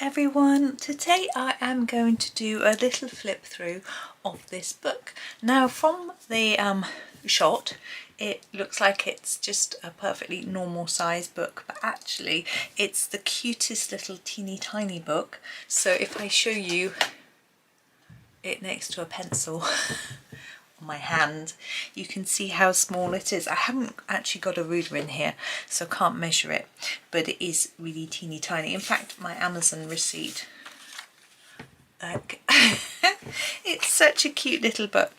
everyone, today I am going to do a little flip through of this book. Now from the shot it looks like it's just a perfectly normal size book, but actually it's the cutest little teeny tiny book. So if I show you it next to a pencil on my hand, you can see how small it is. I haven't actually got a ruler in here, so I can't measure it, but it is really teeny tiny. In fact, my Amazon receipt, it's such a cute little book.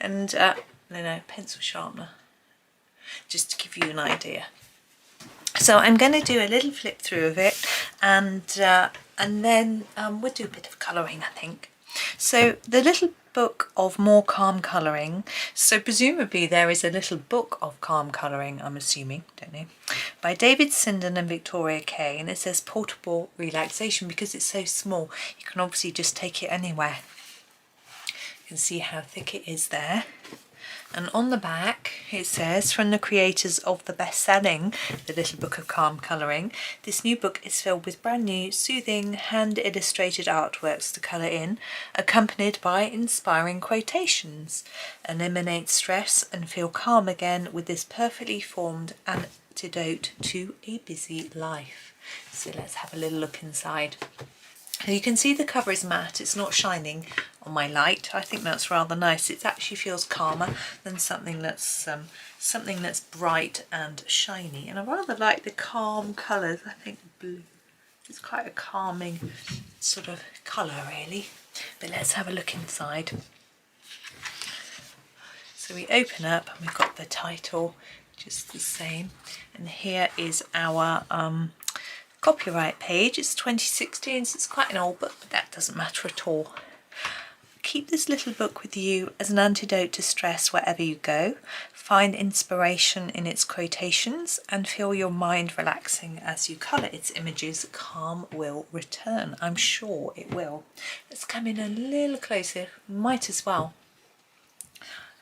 And no, pencil sharpener, just to give you an idea. So I'm going to do a little flip through of it, and then we'll do a bit of colouring, I think. So the little book of more calm colouring, so presumably there is a little book of calm colouring, I'm assuming, don't know, by David Sinden and Victoria Kay, and it says portable relaxation because it's so small. You can obviously just take it anywhere. You can see how thick it is there. And on the back it says, from the creators of the best-selling The Little Book of Calm Colouring, this new book is filled with brand new, soothing, hand-illustrated artworks to colour in, accompanied by inspiring quotations. Eliminate stress and feel calm again with this perfectly formed antidote to a busy life. So let's have a little look inside. You can see the cover is matte, it's not shining on my light. I think that's rather nice. It actually feels calmer than something that's bright and shiny. And I rather like the calm colours. I think blue is quite a calming sort of colour really. But let's have a look inside. So we open up and we've got the title just the same. And here is our copyright page. It's 2016, so it's quite an old book, but that doesn't matter at all. Keep this little book with you as an antidote to stress wherever you go. Find inspiration in its quotations and feel your mind relaxing as you colour its images. Calm will return. I'm sure it will. Let's come in a little closer. Might as well.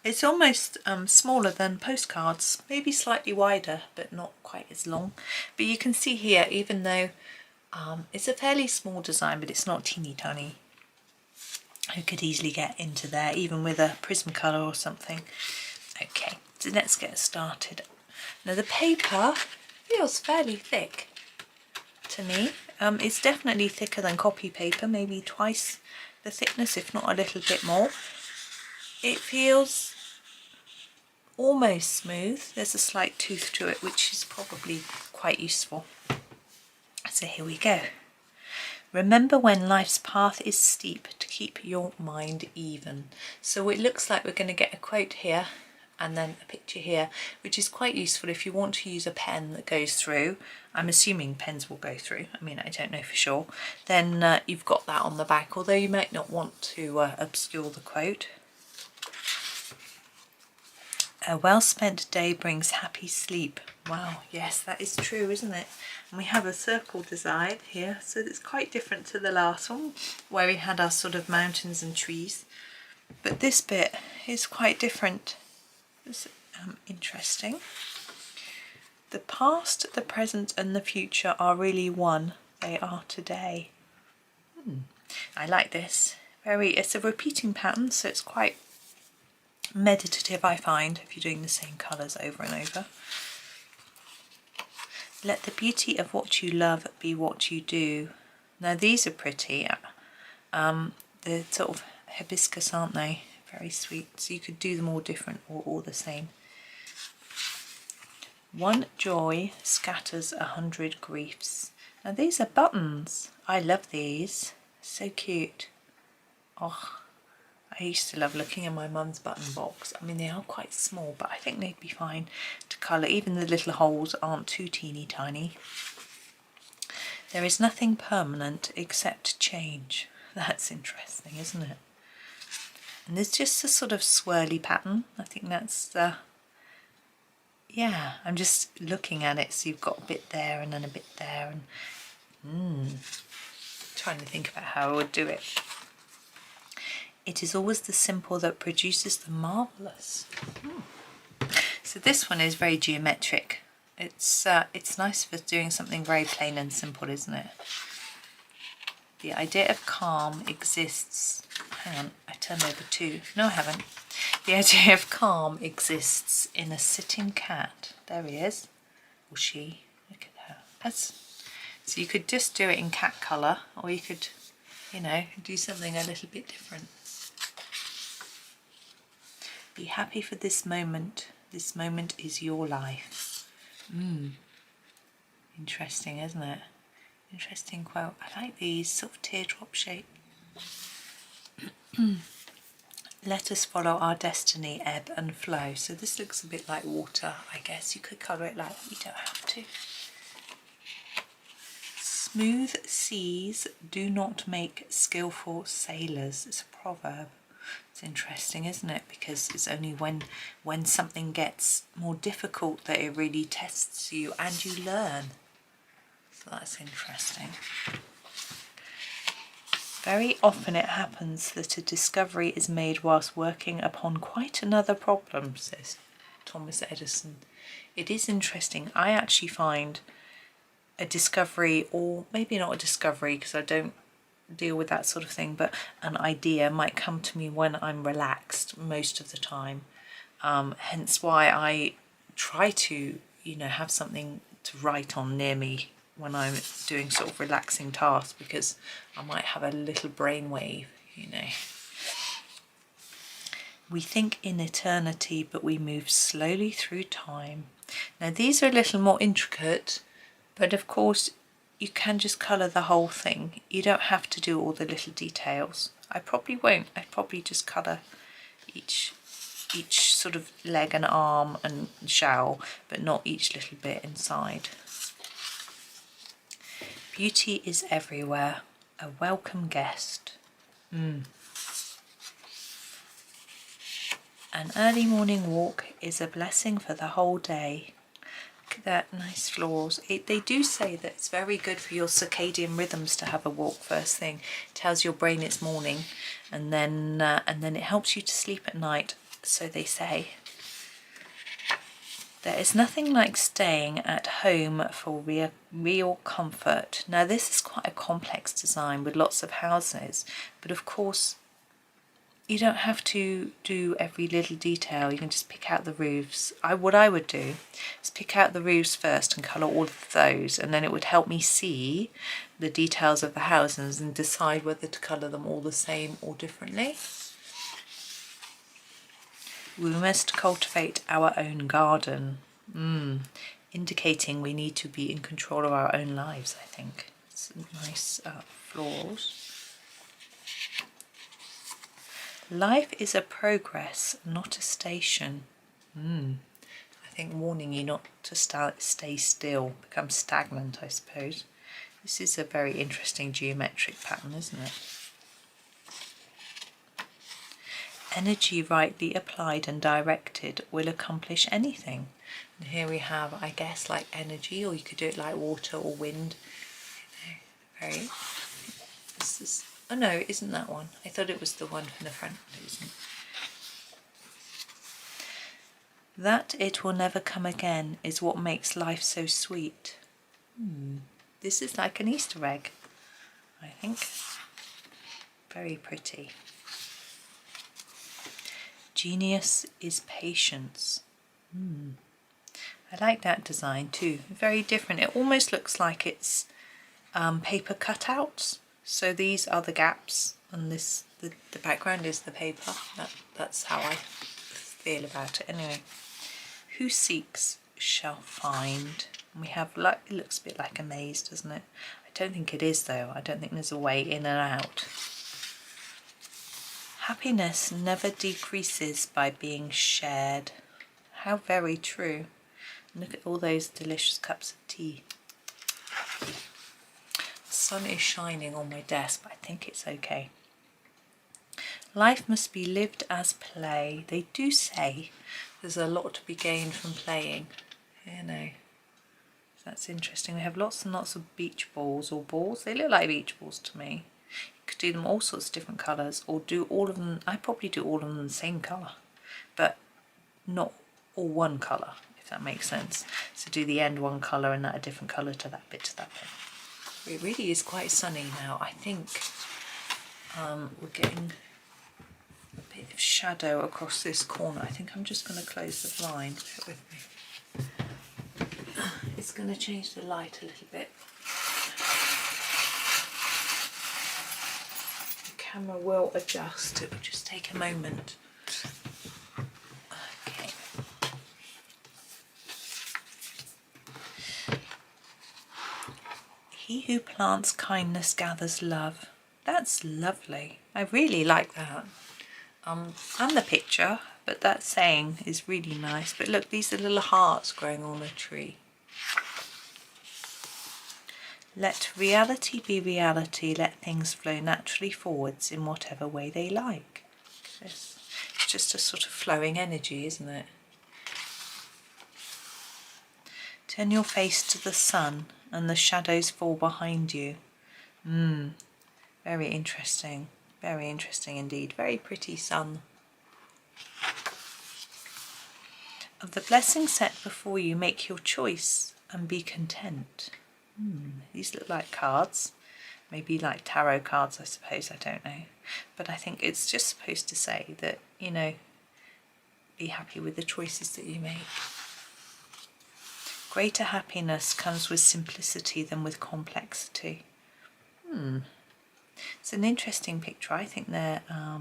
It's almost smaller than postcards, maybe slightly wider, but not quite as long. But you can see here, even though it's a fairly small design, but it's not teeny tiny. You could easily get into there, even with a Prismacolor or something. Okay, so let's get started. Now the paper feels fairly thick to me. It's definitely thicker than copy paper, maybe twice the thickness, if not a little bit more. It feels almost smooth. There's a slight tooth to it, which is probably quite useful. So here we go. Remember when life's path is steep to keep your mind even. So it looks like we're going to get a quote here and then a picture here, which is quite useful if you want to use a pen that goes through. I'm assuming pens will go through. I mean, I don't know for sure. Then you've got that on the back, although you might not want to obscure the quote. A well-spent day brings happy sleep. Wow, yes, that is true, isn't it? And we have a circle design here, so it's quite different to the last one, where we had our sort of mountains and trees. But this bit is quite different. It's interesting. The past, the present and the future are really one. They are today. I like this. It's a repeating pattern, so it's quite meditative, I find, if you're doing the same colours over and over. Let the beauty of what you love be what you do. Now these are pretty. They're sort of hibiscus, aren't they? Very sweet. So you could do them all different or all the same. One joy scatters 100 griefs. Now these are buttons. I love these. So cute. Oh, I used to love looking in my mum's button box. I mean, they are quite small, but I think they'd be fine to colour. Even the little holes aren't too teeny tiny. There is nothing permanent except change. That's interesting, isn't it? And there's just a sort of swirly pattern. I think that's yeah, I'm just looking at it. So you've got a bit there and then a bit there. And trying to think about how I would do it. It is always the simple that produces the marvellous. So this one is very geometric. It's nice for doing something very plain and simple, isn't it? The idea of calm exists. Hang on, I turned over two. No, I haven't. The idea of calm exists in a sitting cat. There he is. Or she. Look at her. So you could just do it in cat colour, or you could, you know, do something a little bit different. Be happy for this moment. This moment is your life. Interesting, isn't it? Interesting quote. I like these sort of teardrop shape. Let us follow our destiny, ebb and flow. So this looks a bit like water, I guess. You could colour it like that. You don't have to. Smooth seas do not make skillful sailors. It's a proverb. It's interesting, isn't it? Because it's only when something gets more difficult that it really tests you and you learn. So that's interesting. Very often it happens that a discovery is made whilst working upon quite another problem, says Thomas Edison. It is interesting. I actually find a discovery, or maybe not a discovery because I don't deal with that sort of thing, but an idea might come to me when I'm relaxed most of the time. Hence why I try to, you know, have something to write on near me when I'm doing sort of relaxing tasks, because I might have a little brainwave, you know. We think in eternity, but we move slowly through time. Now these are a little more intricate, but of course you can just colour the whole thing. You don't have to do all the little details. I probably won't. I probably just colour each sort of leg and arm and showl, but not each little bit inside. Beauty is everywhere, a welcome guest. An early morning walk is a blessing for the whole day. Look at that, nice florals. They do say that it's very good for your circadian rhythms to have a walk first thing. It tells your brain it's morning, and then it helps you to sleep at night, so they say. There is nothing like staying at home for real comfort. Now this is quite a complex design with lots of houses, but of course you don't have to do every little detail. You can just pick out the roofs. What I would do is pick out the roofs first and colour all of those, and then it would help me see the details of the houses and decide whether to colour them all the same or differently. We must cultivate our own garden, indicating we need to be in control of our own lives, I think. Some nice florals. Life is a progress, not a station. I think warning you not to stay still, become stagnant, I suppose. This is a very interesting geometric pattern, isn't it? Energy rightly applied and directed will accomplish anything. And here we have, I guess, like energy, or you could do it like water or wind. You know, this is, oh no, it isn't that one. I thought it was the one from the front. It isn't. That it will never come again is what makes life so sweet. This is like an Easter egg, I think. Very pretty. Genius is patience. I like that design too. Very different. It almost looks like it's paper cutouts. So these are the gaps, and this the background is the paper. That's how I feel about it. Anyway, who seeks shall find. And we have, like, it looks a bit like a maze, doesn't it? I don't think it is though. I don't think there's a way in and out. Happiness never decreases by being shared. How very true. Look at all those delicious cups of tea. The sun is shining on my desk, but I think it's okay. Life must be lived as play. They do say there's a lot to be gained from playing. You know, that's interesting. We have lots and lots of beach balls or balls. They look like beach balls to me. You could do them all sorts of different colours, or do all of them. I probably do all of them the same colour, but not all one colour, if that makes sense. So do the end one colour and that a different colour to that bit to that bit. It really is quite sunny now. I think we're getting a bit of shadow across this corner. I think I'm just going to close the blind. Bear with me. It's going to change the light a little bit. The camera will adjust. It will just take a moment. Okay. He who plants kindness gathers love. That's lovely. I really like that. And the picture, but that saying is really nice. But look, these are little hearts growing on a tree. Let reality be reality. Let things flow naturally forwards in whatever way they like. It's just a sort of flowing energy, isn't it? Turn your face to the sun and the shadows fall behind you. Very interesting. Very interesting indeed. Very pretty sun. Of the blessing set before you, make your choice and be content. These look like cards. Maybe like tarot cards, I suppose. I don't know. But I think it's just supposed to say that, you know, be happy with the choices that you make. Greater happiness comes with simplicity than with complexity. It's an interesting picture. I think they're, are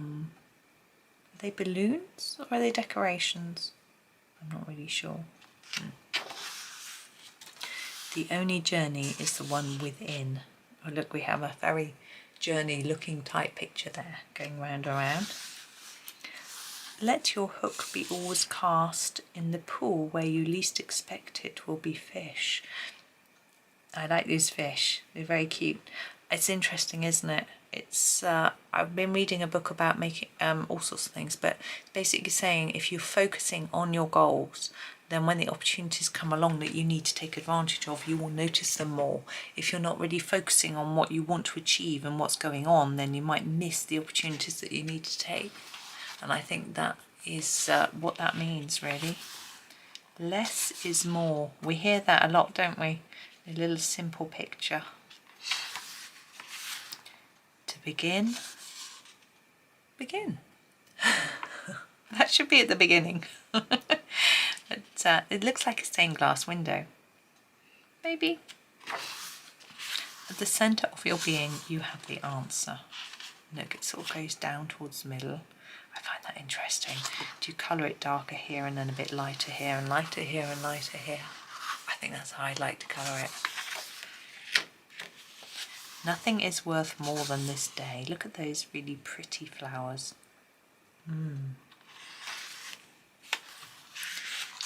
they balloons or are they decorations? I'm not really sure. The only journey is the one within. Oh look, we have a very journey looking type picture there, going round and round. Let your hook be always cast in the pool where you least expect it will be fish. I like these fish, they're very cute. It's interesting, isn't it? It's I've been reading a book about making all sorts of things, but basically saying if you're focusing on your goals, then when the opportunities come along that you need to take advantage of, you will notice them more. If you're not really focusing on what you want to achieve and what's going on, then you might miss the opportunities that you need to take. And I think that is what that means, really. Less is more. We hear that a lot, don't we? A little simple picture. To begin. That should be at the beginning. But it looks like a stained glass window. Maybe. At the centre of your being, you have the answer. Look, it sort of goes down towards the middle. I find that interesting. Do you colour it darker here and then a bit lighter here and lighter here and lighter here? I think that's how I'd like to colour it. Nothing is worth more than this day. Look at those really pretty flowers.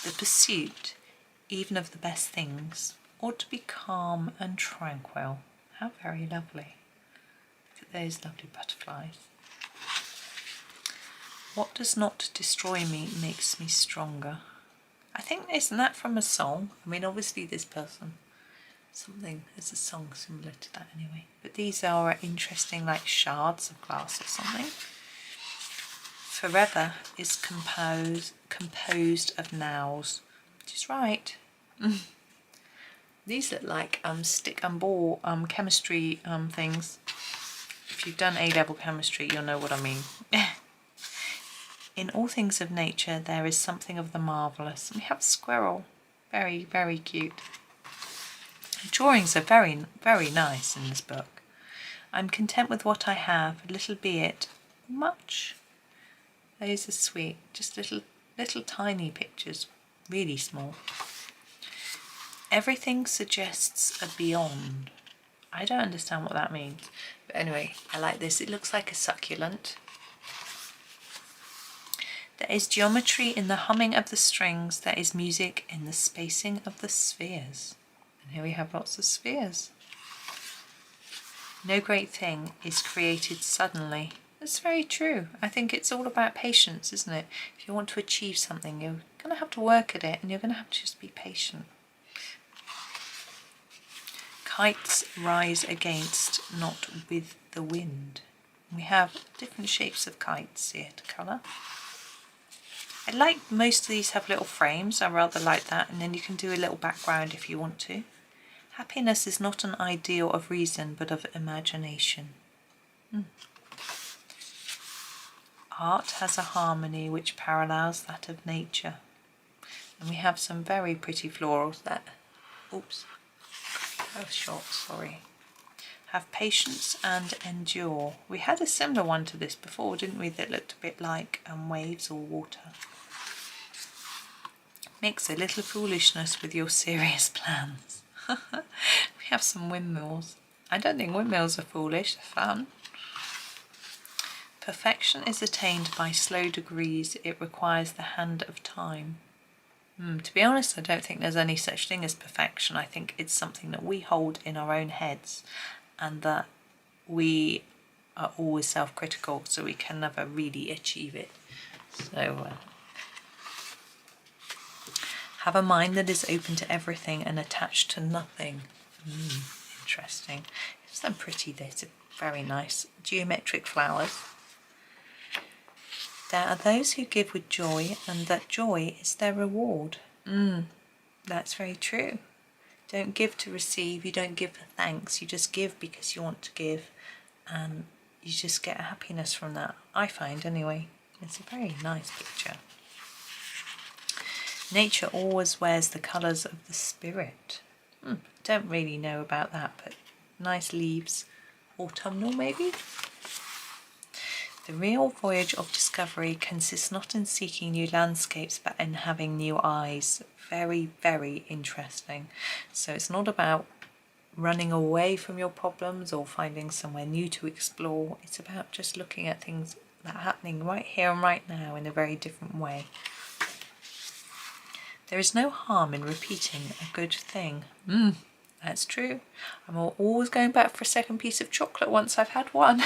The pursuit, even of the best things, ought to be calm and tranquil. How very lovely. Look at those lovely butterflies. What does not destroy me makes me stronger. I think, isn't that from a song? I mean, obviously this person, there's a song similar to that anyway. But these are interesting, like shards of glass or something. Forever is composed of nows, which is right. These look like stick and ball chemistry things. If you've done A-level chemistry, you'll know what I mean. In all things of nature, there is something of the marvellous. We have a squirrel. Very, very cute. The drawings are very, very nice in this book. I'm content with what I have, little be it, much. Those are sweet. Just little tiny pictures, really small. Everything suggests a beyond. I don't understand what that means. But anyway, I like this. It looks like a succulent. There is geometry in the humming of the strings. There is music in the spacing of the spheres. And here we have lots of spheres. No great thing is created suddenly. That's very true. I think it's all about patience, isn't it? If you want to achieve something, you're going to have to work at it and you're going to have to just be patient. Kites rise against, not with the wind. We have different shapes of kites here to colour. I like most of these have little frames. I rather like that, and then you can do a little background if you want to. Happiness is not an ideal of reason, but of imagination. Art has a harmony which parallels that of nature. And we have some very pretty florals there. Oops, that was short, sorry. Have patience and endure. We had a similar one to this before, didn't we, that looked a bit like waves or water. Mix a little foolishness with your serious plans. We have some windmills. I don't think windmills are foolish, they're fun. Perfection is attained by slow degrees. It requires the hand of time. To be honest, I don't think there's any such thing as perfection. I think it's something that we hold in our own heads, and that we are always self-critical, so we can never really achieve it. So have a mind that is open to everything and attached to nothing. Interesting. It's so pretty. These are very nice geometric flowers. There are those who give with joy, and that joy is their reward. That's very true. Don't give to receive, you don't give for thanks, you just give because you want to give, and you just get happiness from that, I find anyway. It's a very nice picture. Nature always wears the colours of the spirit. Don't really know about that, but nice leaves. Autumnal maybe? The real voyage of discovery consists not in seeking new landscapes, but in having new eyes. Very, very interesting. So it's not about running away from your problems or finding somewhere new to explore. It's about just looking at things that are happening right here and right now in a very different way. There is no harm in repeating a good thing. That's true. I'm always going back for a second piece of chocolate once I've had one.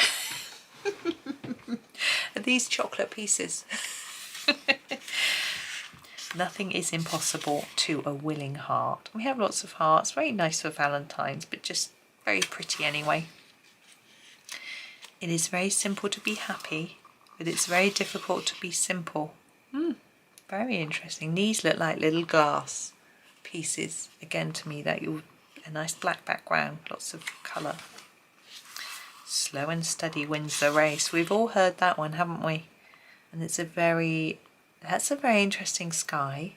These chocolate pieces. Nothing is impossible to a willing heart. We have lots of hearts, very nice for Valentine's, but just very pretty anyway. It is very simple to be happy, but it's very difficult to be simple. Very interesting. These look like little glass pieces. Again, to me, that a nice black background, lots of colour. Slow and steady wins the race. We've all heard that one, haven't we? And that's a very interesting sky,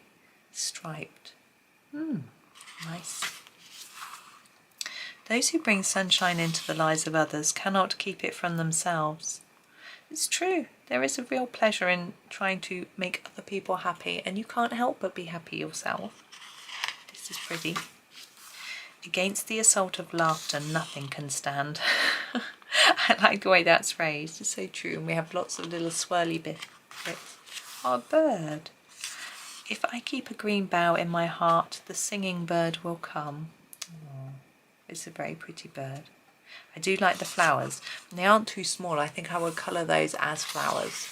striped. Nice. Those who bring sunshine into the lives of others cannot keep it from themselves. It's true. There is a real pleasure in trying to make other people happy, and you can't help but be happy yourself. This is pretty. Against the assault of laughter, nothing can stand. I like the way that's phrased. It's so true. And we have lots of little swirly bits. Oh, a bird. If I keep a green bough in my heart, the singing bird will come. Oh, it's a very pretty bird. I do like the flowers. And they aren't too small. I think I would colour those as flowers.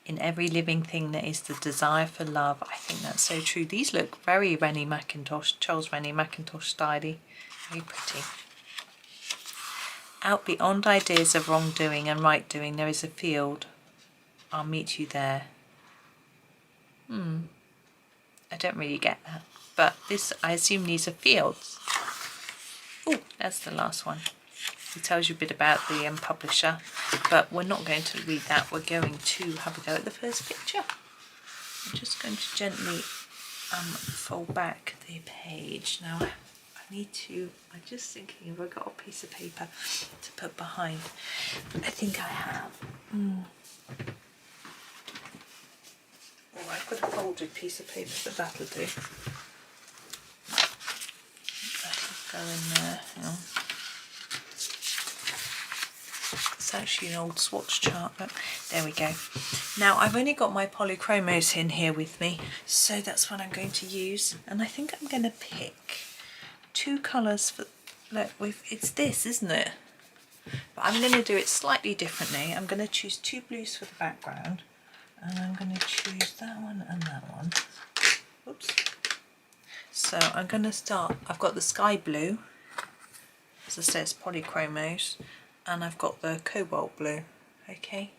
In every living thing there is the desire for love. I think that's so true. These look very Charles Rennie Mackintosh style-y. Very pretty. Out beyond ideas of wrongdoing and right doing, there is a field. I'll meet you there. I don't really get that. But this, I assume these are fields. Oh, that's the last one. It tells you a bit about the publisher, but we're not going to read that. We're going to have a go at the first picture. I'm just going to gently fold back the page. Now, I'm just thinking if I've got a piece of paper to put behind. I think I have. Oh, I've got a folded piece of paper, but that'll do. That'll go in there. Hang on. It's actually an old swatch chart, but there we go. Now I've only got my polychromos in here with me, so that's what I'm going to use. And I think I'm going to pick two colours for, look, it's this, isn't it? But I'm going to do it slightly differently. I'm going to choose two blues for the background, and I'm going to choose that one and that one. Oops. So I'm going to start, I've got the sky blue, as I said, it's polychromos, and I've got the cobalt blue. Okay,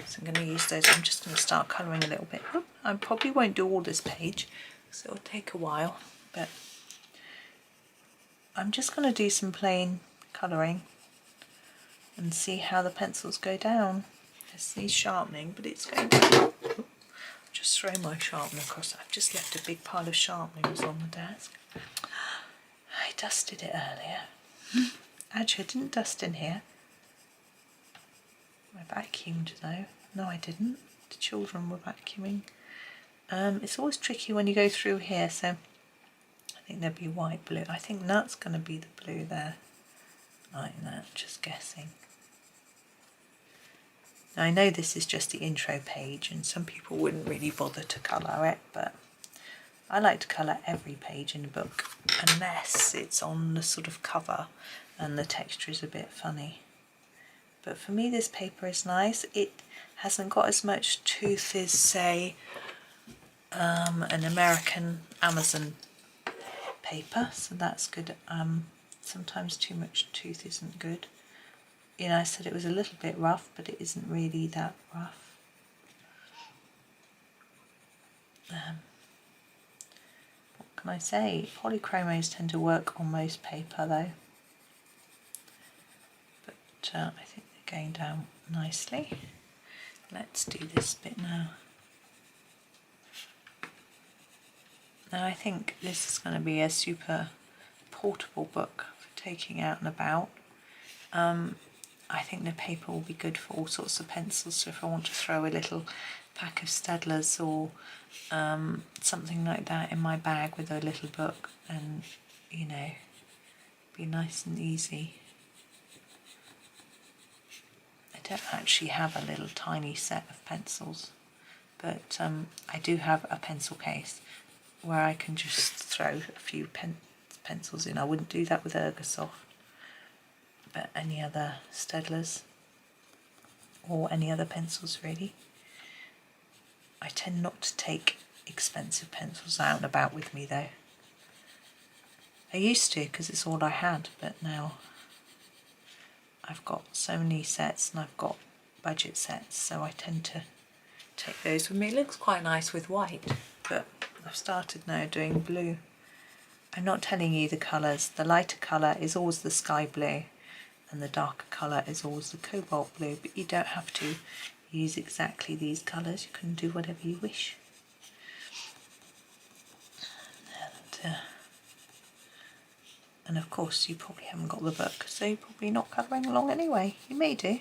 so I'm going to use those. I'm just going to start colouring a little bit. I probably won't do all this page, so it'll take a while, but I'm just going to do some plain colouring and see how the pencils go down. There's the sharpening, but it's going down. Just throw my sharpener across. I've just left a big pile of sharpeners on the desk. I dusted it earlier. Actually, I didn't dust in here. I vacuumed though. No, I didn't. The children were vacuuming. It's always tricky when you go through here, so I think there'll be white, blue. I think that's going to be the blue there. Like that, just guessing. Now, I know this is just the intro page and some people wouldn't really bother to colour it, but I like to colour every page in a book unless it's on the sort of cover and the texture is a bit funny. But for me this paper is nice. It hasn't got as much tooth as, say, an American Amazon paper, so that's good. Sometimes too much tooth isn't good. You know, I said it was a little bit rough, but it isn't really that rough. What can I say? Polychromos tend to work on most paper though. But I think they're going down nicely. Let's do this bit now. Now I think this is going to be a super portable book for taking out and about. I think the paper will be good for all sorts of pencils, so if I want to throw a little pack of Staedtlers or something like that in my bag with a little book, and you know, be nice and easy. I don't actually have a little tiny set of pencils, but I do have a pencil case where I can just throw a few pencils in. I wouldn't do that with Ergosoft, but any other Staedtlers or any other pencils really. I tend not to take expensive pencils out and about with me though. I used to because it's all I had, but now I've got so many sets and I've got budget sets, so I tend to take those with me. It looks quite nice with white, but I've started now doing blue. I'm not telling you the colours. The lighter colour is always the sky blue and the darker colour is always the cobalt blue, but you don't have to use exactly these colours. You can do whatever you wish. And of course you probably haven't got the book, so you're probably not colouring along anyway. You may do.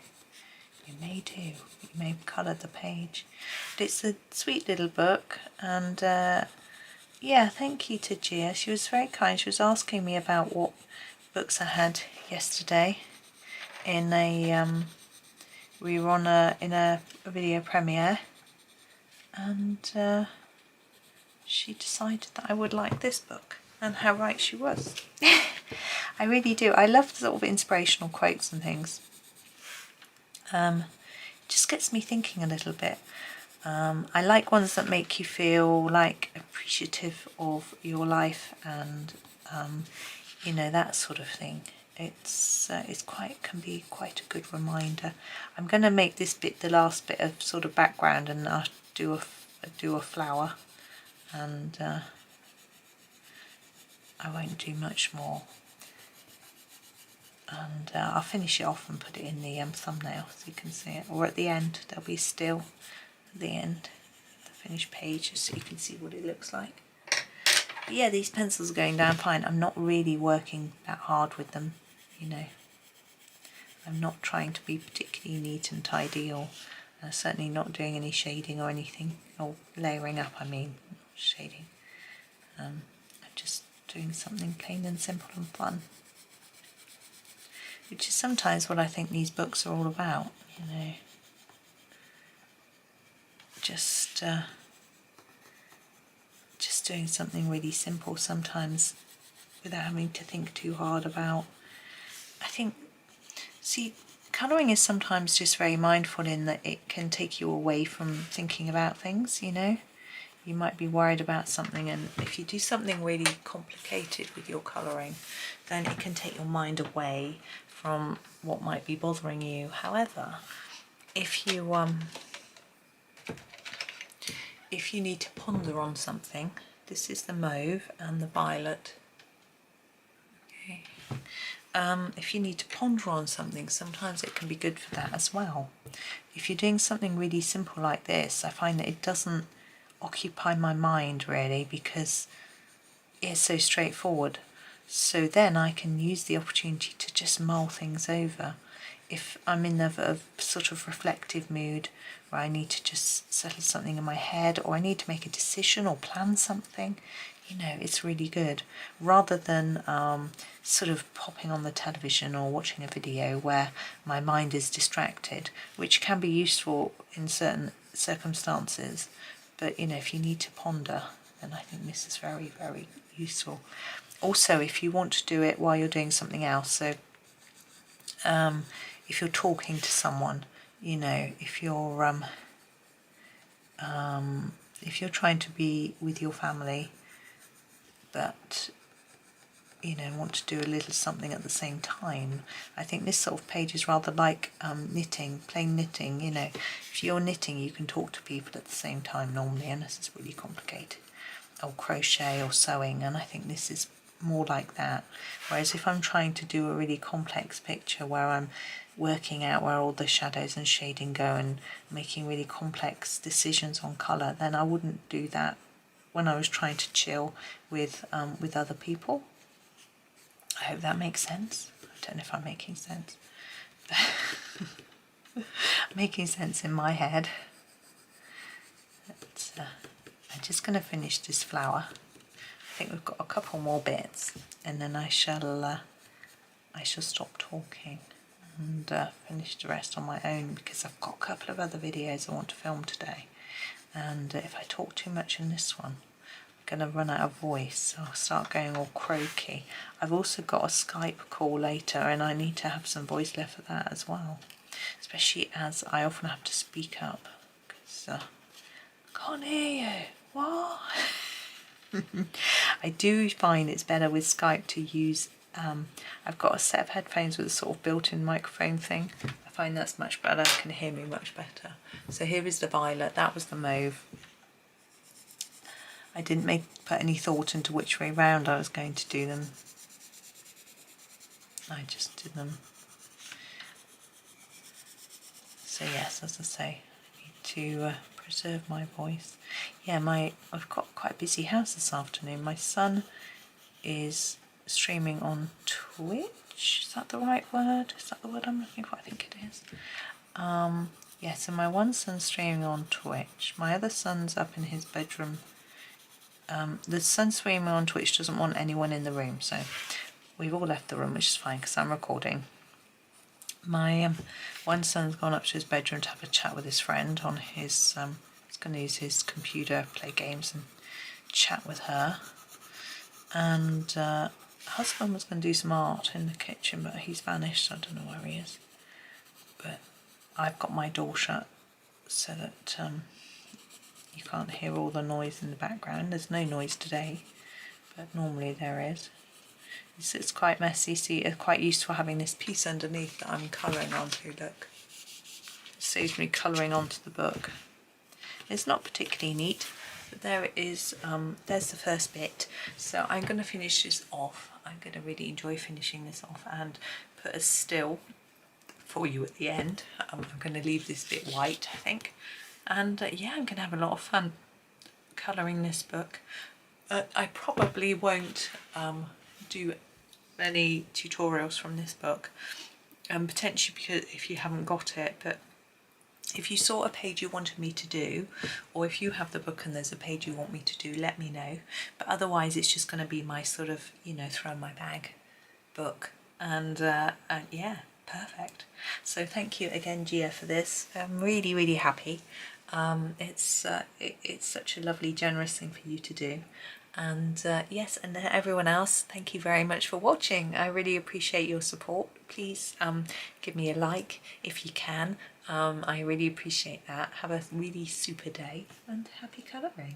You may do. You may colour the page. But it's a sweet little book, and yeah, thank you to Gia. She was very kind. She was asking me about what books I had yesterday in a we were on in a video premiere, and she decided that I would like this book, and how right she was. I really do. I love the sort of inspirational quotes and things. It just gets me thinking a little bit. I like ones that make you feel like appreciative of your life and you know, that sort of thing. It's can be quite a good reminder. I'm going to make this bit the last bit of sort of background, and I'll do a flower, and I won't do much more. And I'll finish it off and put it in the thumbnail so you can see it, or at the end. There'll be still at the end the finished page so you can see what it looks like. But yeah, these pencils are going down fine. I'm not really working that hard with them, you know. I'm not trying to be particularly neat and tidy, or certainly not doing any shading or anything, or layering up, I mean, not shading. I'm just doing something plain and simple and fun, which is sometimes what I think these books are all about, you know. Just doing something really simple sometimes without having to think too hard about. I think, see, colouring is sometimes just very mindful in that it can take you away from thinking about things, you know. You might be worried about something, and if you do something really complicated with your colouring, then it can take your mind away from what might be bothering you. However, if you need to ponder on something, this is the mauve and the violet. Okay. if you need to ponder on something, sometimes it can be good for that as well. If you're doing something really simple like this, I find that it doesn't occupy my mind really, because it's so straightforward. So then I can use the opportunity to just mull things over. If I'm in a sort of reflective mood where I need to just settle something in my head, or I need to make a decision or plan something, you know, it's really good, rather than sort of popping on the television or watching a video where my mind is distracted, which can be useful in certain circumstances. But, you know, if you need to ponder, then I think this is very, very useful. Also, if you want to do it while you're doing something else, so if you're talking to someone, you know, if you're trying to be with your family, but you know, want to do a little something at the same time, I think this sort of page is rather like knitting, plain knitting. You know, if you're knitting, you can talk to people at the same time normally, unless it's really complicated, or crochet or sewing, and I think this is more like that. Whereas if I'm trying to do a really complex picture where I'm working out where all the shadows and shading go and making really complex decisions on colour, then I wouldn't do that when I was trying to chill with other people. I hope that makes sense. I don't know if I'm making sense. Making sense in my head. But, I'm just going to finish this flower. I think we've got a couple more bits, and then I shall stop talking and finish the rest on my own, because I've got a couple of other videos I want to film today, and if I talk too much in this one, I'm going to run out of voice, so I'll start going all croaky. I've also got a Skype call later, and I need to have some voice left for that as well, especially as I often have to speak up, because I can't hear you. What? I do find it's better with Skype to use, I've got a set of headphones with a sort of built-in microphone thing. I find that's much better, can hear me much better. So here is the violet, that was the mauve. I didn't put any thought into which way round I was going to do them. I just did them. So yes, as I say, I need to preserve my voice. Yeah, I've got quite a busy house this afternoon. My son is streaming on Twitch. Is that the right word? Is that the word I'm looking for? I think it is. Yeah, so my one son's streaming on Twitch. My other son's up in his bedroom. The son streaming on Twitch doesn't want anyone in the room, so we've all left the room, which is fine because I'm recording. My one son's gone up to his bedroom to have a chat with his friend on his, he's going to use his computer, play games and chat with her. And husband was going to do some art in the kitchen, but he's vanished, so I don't know where he is. But I've got my door shut so that you can't hear all the noise in the background. There's no noise today, but normally there is. It's quite messy. See, it's quite useful having this piece underneath that I'm colouring onto, look. It saves me colouring onto the book. It's not particularly neat, but there it is. There's the first bit. So I'm going to finish this off. I'm going to really enjoy finishing this off and put a still for you at the end. I'm going to leave this bit white, I think. And yeah, I'm going to have a lot of fun colouring this book. I probably won't do any tutorials from this book, potentially because if you haven't got it, but if you saw a page you wanted me to do, or if you have the book and there's a page you want me to do, let me know. But otherwise it's just going to be my sort of, you know, throw in my bag book. And yeah, perfect. So thank you again, Gia, for this. I'm really, really happy. It's such a lovely, generous thing for you to do. And yes, and everyone else, thank you very much for watching. I really appreciate your support. Please give me a like if you can. I really appreciate that. Have a really super day and happy colouring.